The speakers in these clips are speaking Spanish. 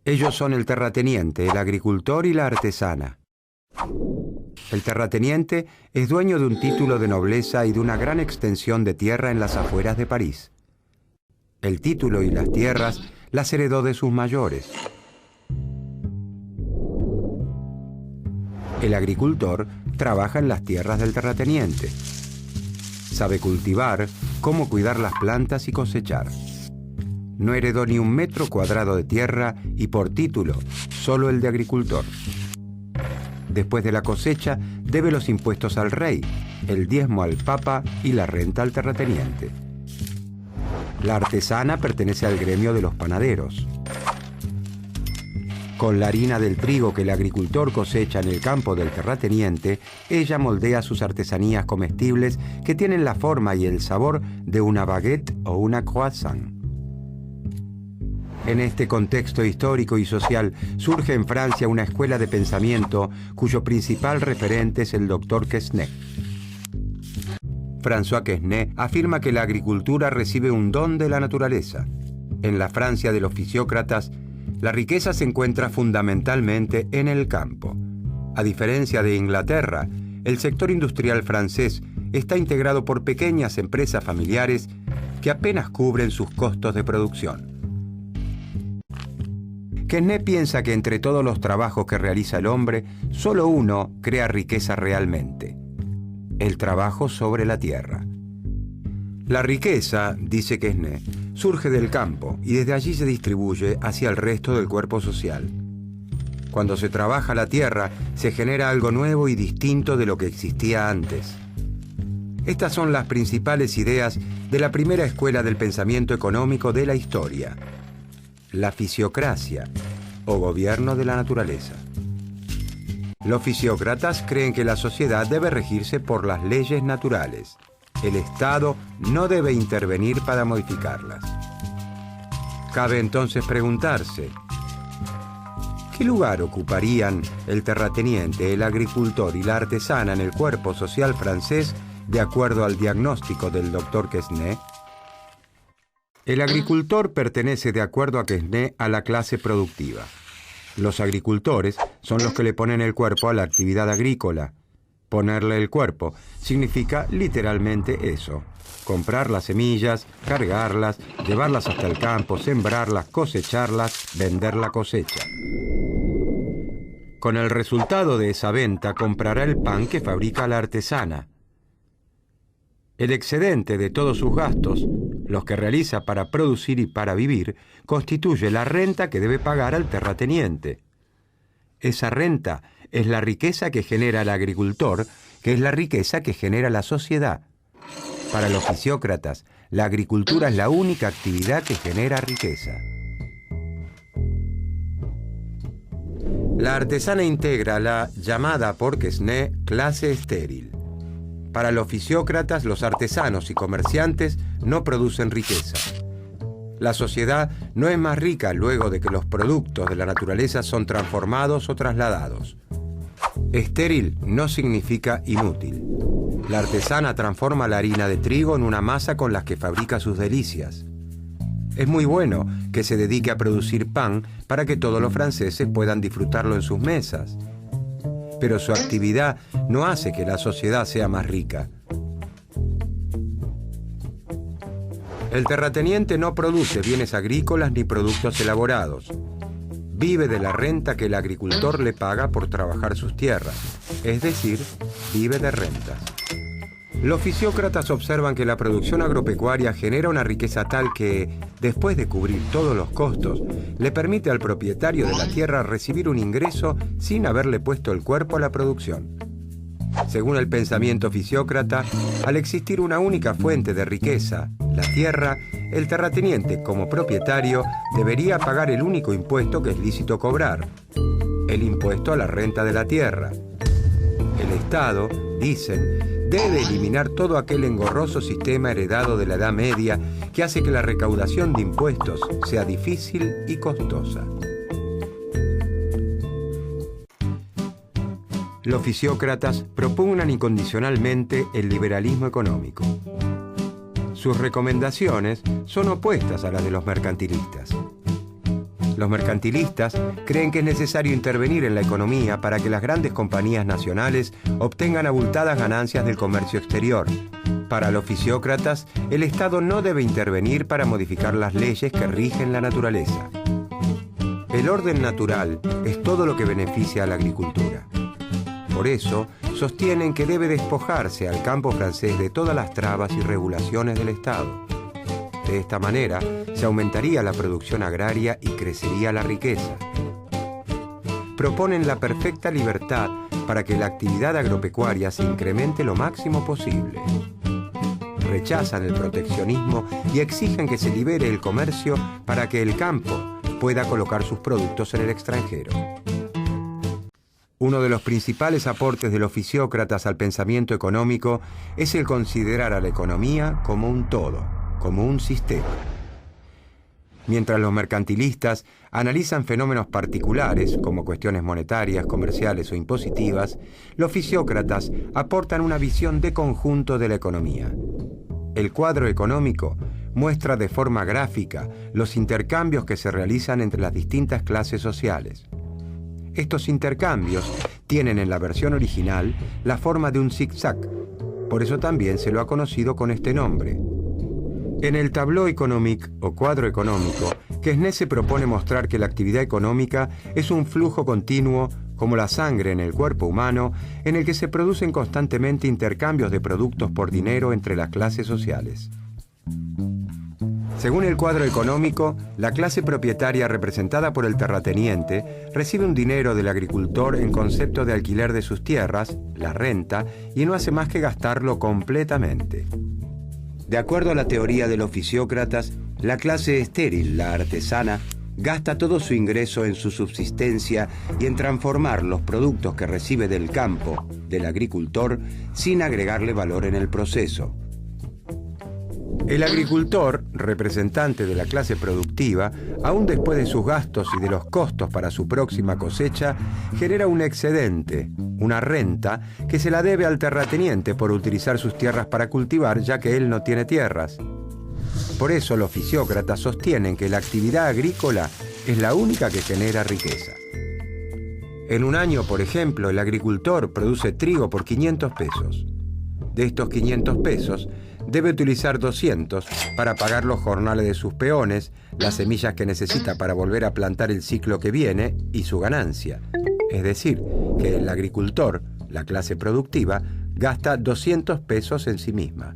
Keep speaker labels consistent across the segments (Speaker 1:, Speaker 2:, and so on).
Speaker 1: Ellos son el terrateniente, el agricultor y la artesana. El terrateniente es dueño de un título de nobleza y de una gran extensión de tierra en las afueras de París. El título y las tierras las heredó de sus mayores. El agricultor trabaja en las tierras del terrateniente. Sabe cultivar, cómo cuidar las plantas y cosechar. No heredó ni un metro cuadrado de tierra y por título, solo el de agricultor. Después de la cosecha, debe los impuestos al rey, el diezmo al papa y la renta al terrateniente. La artesana pertenece al gremio de los panaderos. Con la harina del trigo que el agricultor cosecha en el campo del terrateniente, ella moldea sus artesanías comestibles que tienen la forma y el sabor de una baguette o una croissant. En este contexto histórico y social surge en Francia una escuela de pensamiento cuyo principal referente es el doctor Quesnay. François Quesnay afirma que la agricultura recibe un don de la naturaleza. En la Francia de los fisiócratas, la riqueza se encuentra fundamentalmente en el campo. A diferencia de Inglaterra, el sector industrial francés está integrado por pequeñas empresas familiares que apenas cubren sus costos de producción. Quesnay piensa que entre todos los trabajos que realiza el hombre, solo uno crea riqueza realmente: el trabajo sobre la tierra. La riqueza, dice Quesnay, surge del campo y desde allí se distribuye hacia el resto del cuerpo social. Cuando se trabaja la tierra, se genera algo nuevo y distinto de lo que existía antes. Estas son las principales ideas de la primera escuela del pensamiento económico de la historia: la fisiocracia, o gobierno de la naturaleza. Los fisiócratas creen que la sociedad debe regirse por las leyes naturales. El Estado no debe intervenir para modificarlas. Cabe entonces preguntarse: ¿qué lugar ocuparían el terrateniente, el agricultor y la artesana en el cuerpo social francés de acuerdo al diagnóstico del doctor Quesnay? El agricultor pertenece, de acuerdo a Quesnay, a la clase productiva. Los agricultores son los que le ponen el cuerpo a la actividad agrícola. Ponerle el cuerpo significa literalmente eso: comprar las semillas, cargarlas, llevarlas hasta el campo, sembrarlas, cosecharlas, vender la cosecha. Con el resultado de esa venta comprará el pan que fabrica la artesana. El excedente de todos sus gastos, los que realiza para producir y para vivir, constituye la renta que debe pagar al terrateniente. Esa renta es la riqueza que genera el agricultor, que es la riqueza que genera la sociedad. Para los fisiócratas, la agricultura es la única actividad que genera riqueza. La artesana integra la llamada por Quesnay clase estéril. Para los fisiócratas, los artesanos y comerciantes no producen riqueza. La sociedad no es más rica luego de que los productos de la naturaleza son transformados o trasladados. Estéril no significa inútil. La artesana transforma la harina de trigo en una masa con la que fabrica sus delicias. Es muy bueno que se dedique a producir pan para que todos los franceses puedan disfrutarlo en sus mesas. Pero su actividad no hace que la sociedad sea más rica. El terrateniente no produce bienes agrícolas ni productos elaborados. Vive de la renta que el agricultor le paga por trabajar sus tierras, es decir, vive de rentas. Los fisiócratas observan que la producción agropecuaria genera una riqueza tal que, después de cubrir todos los costos, le permite al propietario de la tierra recibir un ingreso sin haberle puesto el cuerpo a la producción. Según el pensamiento fisiócrata, al existir una única fuente de riqueza, la tierra, el terrateniente, como propietario, debería pagar el único impuesto que es lícito cobrar: el impuesto a la renta de la tierra. El Estado, dicen, debe eliminar todo aquel engorroso sistema heredado de la Edad Media que hace que la recaudación de impuestos sea difícil y costosa. Los fisiócratas propugnan incondicionalmente el liberalismo económico. Sus recomendaciones son opuestas a las de los mercantilistas. Los mercantilistas creen que es necesario intervenir en la economía para que las grandes compañías nacionales obtengan abultadas ganancias del comercio exterior. Para los fisiócratas, el Estado no debe intervenir para modificar las leyes que rigen la naturaleza. El orden natural es todo lo que beneficia a la agricultura. Por eso, sostienen que debe despojarse al campo francés de todas las trabas y regulaciones del Estado. De esta manera, se aumentaría la producción agraria y crecería la riqueza. Proponen la perfecta libertad para que la actividad agropecuaria se incremente lo máximo posible. Rechazan el proteccionismo y exigen que se libere el comercio para que el campo pueda colocar sus productos en el extranjero. Uno de los principales aportes de los fisiócratas al pensamiento económico es el considerar a la economía como un todo, como un sistema. Mientras los mercantilistas analizan fenómenos particulares, como cuestiones monetarias, comerciales o impositivas, los fisiócratas aportan una visión de conjunto de la economía. El cuadro económico muestra de forma gráfica los intercambios que se realizan entre las distintas clases sociales. Estos intercambios tienen en la versión original la forma de un zigzag, por eso también se lo ha conocido con este nombre. En el tableau économique o cuadro económico, Quesnay se propone mostrar que la actividad económica es un flujo continuo, como la sangre en el cuerpo humano, en el que se producen constantemente intercambios de productos por dinero entre las clases sociales. Según el cuadro económico, la clase propietaria representada por el terrateniente recibe un dinero del agricultor en concepto de alquiler de sus tierras, la renta, y no hace más que gastarlo completamente. De acuerdo a la teoría de los fisiócratas, la clase estéril, la artesana, gasta todo su ingreso en su subsistencia y en transformar los productos que recibe del campo, del agricultor, sin agregarle valor en el proceso. El agricultor, representante de la clase productiva, aún después de sus gastos y de los costos para su próxima cosecha, genera un excedente, una renta, que se la debe al terrateniente por utilizar sus tierras para cultivar, ya que él no tiene tierras. Por eso los fisiócratas sostienen que la actividad agrícola es la única que genera riqueza. En un año, por ejemplo, el agricultor produce trigo por 500 pesos. De estos 500 pesos, debe utilizar 200 para pagar los jornales de sus peones, las semillas que necesita para volver a plantar el ciclo que viene y su ganancia. Es decir, que el agricultor, la clase productiva, gasta 200 pesos en sí misma.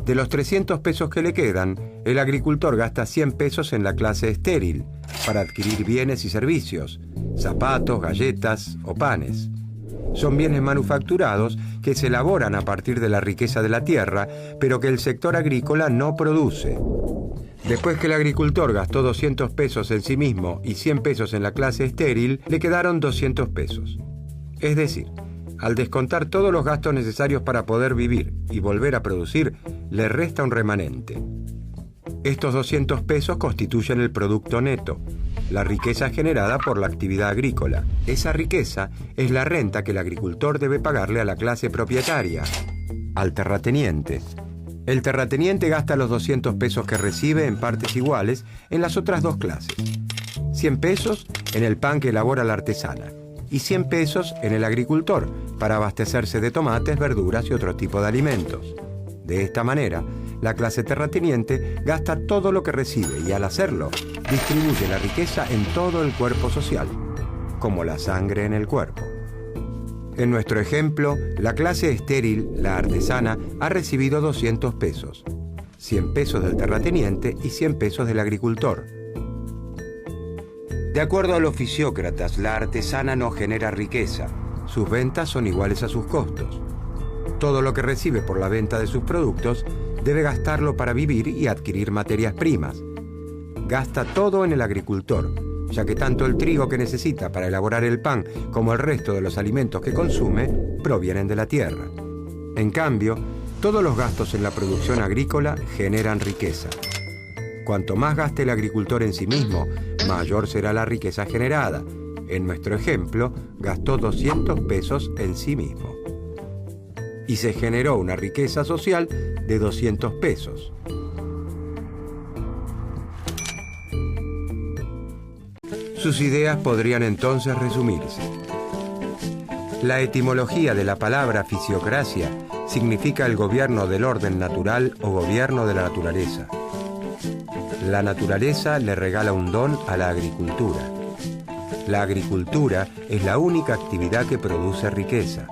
Speaker 1: De los 300 pesos que le quedan, el agricultor gasta 100 pesos en la clase estéril para adquirir bienes y servicios, zapatos, galletas o panes. Son bienes manufacturados que se elaboran a partir de la riqueza de la tierra, pero que el sector agrícola no produce. Después que el agricultor gastó 200 pesos en sí mismo y 100 pesos en la clase estéril, le quedaron 200 pesos. Es decir, al descontar todos los gastos necesarios para poder vivir y volver a producir, le resta un remanente. Estos 200 pesos constituyen el producto neto, la riqueza generada por la actividad agrícola. Esa riqueza es la renta que el agricultor debe pagarle a la clase propietaria, al terrateniente. El terrateniente gasta los 200 pesos que recibe en partes iguales en las otras dos clases. 100 pesos en el pan que elabora la artesana y 100 pesos en el agricultor para abastecerse de tomates, verduras y otro tipo de alimentos. De esta manera, la clase terrateniente gasta todo lo que recibe y al hacerlo, distribuye la riqueza en todo el cuerpo social, como la sangre en el cuerpo. En nuestro ejemplo, la clase estéril, la artesana, ha recibido 200 pesos, 100 pesos del terrateniente y 100 pesos del agricultor. De acuerdo a los fisiócratas, la artesana no genera riqueza, sus ventas son iguales a sus costos. Todo lo que recibe por la venta de sus productos debe gastarlo para vivir y adquirir materias primas. Gasta todo en el agricultor, ya que tanto el trigo que necesita para elaborar el pan como el resto de los alimentos que consume provienen de la tierra. En cambio, todos los gastos en la producción agrícola generan riqueza. Cuanto más gaste el agricultor en sí mismo, mayor será la riqueza generada. En nuestro ejemplo, gastó 200 pesos en sí mismo. Y se generó una riqueza social de 200 pesos. Sus ideas podrían entonces resumirse. La etimología de la palabra fisiocracia significa el gobierno del orden natural o gobierno de la naturaleza. La naturaleza le regala un don a la agricultura. La agricultura es la única actividad que produce riqueza.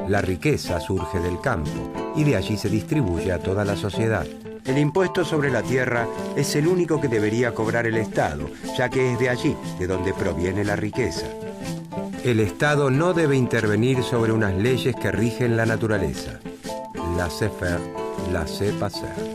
Speaker 1: La riqueza surge del campo y de allí se distribuye a toda la sociedad. El impuesto sobre la tierra es el único que debería cobrar el Estado, ya que es de allí de donde proviene la riqueza. El Estado no debe intervenir sobre unas leyes que rigen la naturaleza. Laissez faire, laissez passer.